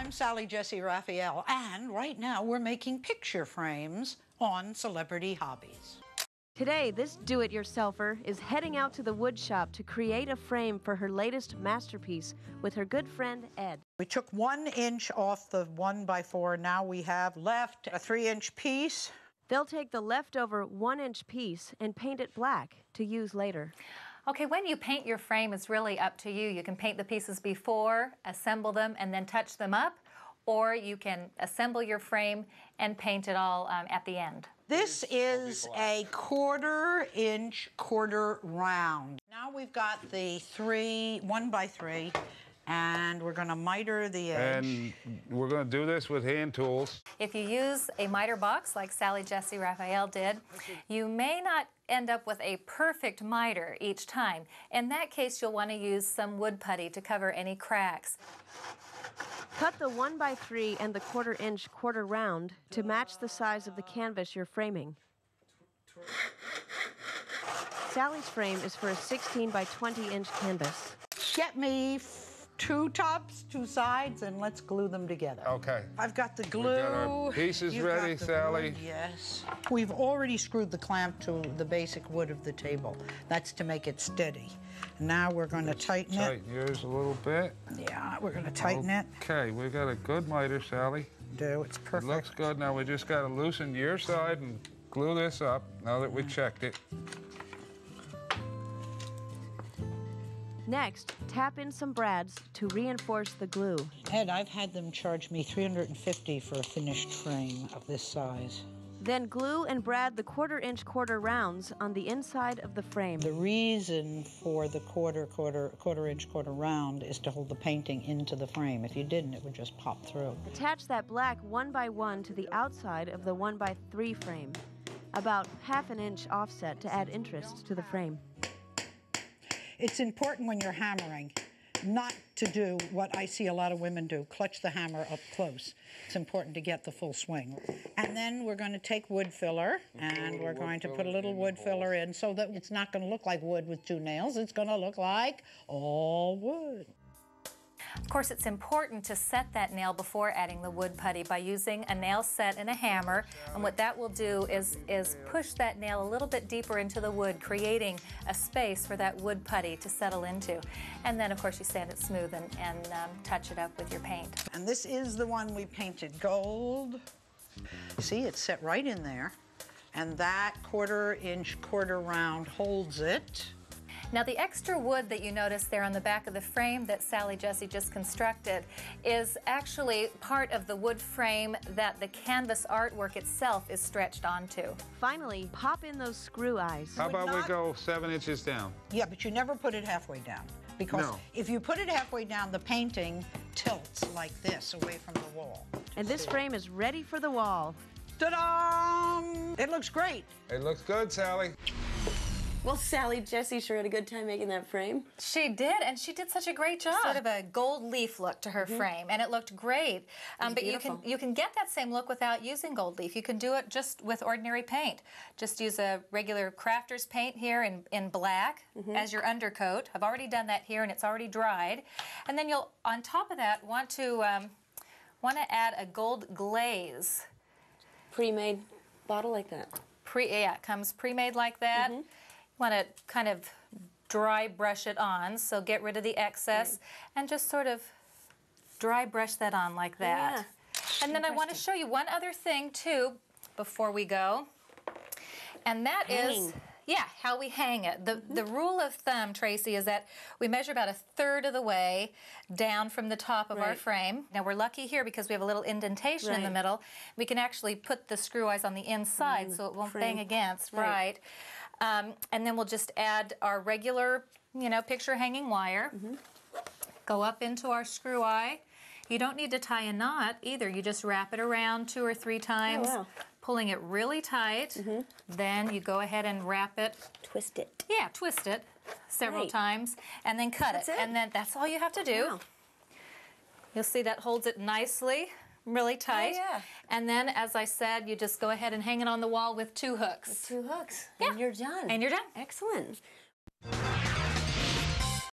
I'm Sally Jesse Raphael, and right now we're making picture frames on Celebrity Hobbies. Today, this do-it-yourselfer is heading out to the wood shop to create a frame for her latest masterpiece with her good friend, Ed. We took 1 inch off the 1x4. Now we have left a 3-inch piece. They'll take the leftover 1-inch piece and paint it black to use later. Okay, when you paint your frame, it's really up to you. You can paint the pieces before, assemble them, and then touch them up, or you can assemble your frame and paint it all at the end. This is a 1/4 inch quarter round. Now we've got the 1x3, and we're going to miter the edge. And we're going to do this with hand tools. If you use a miter box like Sally Jesse Raphael did, you may not end up with a perfect miter each time. In that case, you'll want to use some wood putty to cover any cracks. Cut the 1x3 and the 1/4 inch quarter round to match the size of the canvas you're framing. Sally's frame is for a 16 by 20 inch canvas. Get me 2 tops, 2 sides, and let's glue them together. Okay. I've got the glue. We got our pieces You've ready, got the Sally. glue, yes. We've already screwed the clamp to the basic wood of the table. That's to make it steady. Now we're going to tighten it. Tighten yours a little bit. Yeah, we're going to tighten it. Okay, we got a good miter, Sally. It's It perfect. looks good. Now we just got to loosen your side and glue this up now that we checked it. Next, tap in some brads to reinforce the glue. Ed, I've had them charge me $350 for a finished frame of this size. Then glue and brad the 1/4 inch quarter rounds on the inside of the frame. The reason for the 1/4 inch quarter round is to hold the painting into the frame. If you didn't, it would just pop through. Attach that black 1x1 to the outside of the 1x3 frame, about 1/2 inch offset to add interest to the frame. It's important when you're hammering not to do what I see a lot of women do, clutch the hammer up close. It's important to get the full swing. And then we're going to take wood filler, and we're going to put a little wood filler in so that it's not going to look like wood with 2 nails. It's going to look like all wood. Of course, it's important to set that nail before adding the wood putty by using a nail set and a hammer. And what that will do is push that nail a little bit deeper into the wood, creating a space for that wood putty to settle into. And then, of course, you sand it smooth and touch it up with your paint. And this is the one we painted gold. You see, it's set right in there. And that 1/4 inch quarter round holds it. Now, the extra wood that you notice there on the back of the frame that Sally Jesse just constructed is actually part of the wood frame that the canvas artwork itself is stretched onto. Finally, pop in those screw eyes. How about we go 7 inches down? Yeah, but you never put it halfway down. Because No. if you put it halfway down, the painting tilts like this away from the wall. And this frame is ready for the wall. Ta-da! It looks great. It looks good, Sally. Well, Sally Jesse sure had a good time making that frame. She did, and she did such a great job. Sort of a gold leaf look to her frame, and it looked great. But you can get that same look without using gold leaf. You can do it just with ordinary paint. Just use a regular crafter's paint here in black as your undercoat. I've already done that here, and it's already dried. And then you'll, on top of that, want to add a gold glaze. Pre-made bottle like that. Yeah, it comes pre-made like that. Want to kind of dry brush it on, so get rid of the excess and just sort of dry brush that on like that. Yeah. And then I want to show you one other thing too before we go, and that is how we hang it. The rule of thumb, Tracy, is that we measure about 1/3 of the way down from the top of our frame. Now we're lucky here because we have a little indentation in the middle. We can actually put the screw eyes on the inside so it won't bang against, and then we'll just add our regular, picture hanging wire. Go up into our screw eye. You don't need to tie a knot either. You just wrap it around 2 or 3 times, pulling it really tight. Then you go ahead and wrap it. Twist it. Yeah, twist it several times, and then cut it. And then that's all you have to do. You'll see that holds it nicely. Really tight. And then, as I said, you just go ahead and hang it on the wall with 2 hooks. With 2 hooks. Yeah. And you're done. And you're done. Excellent.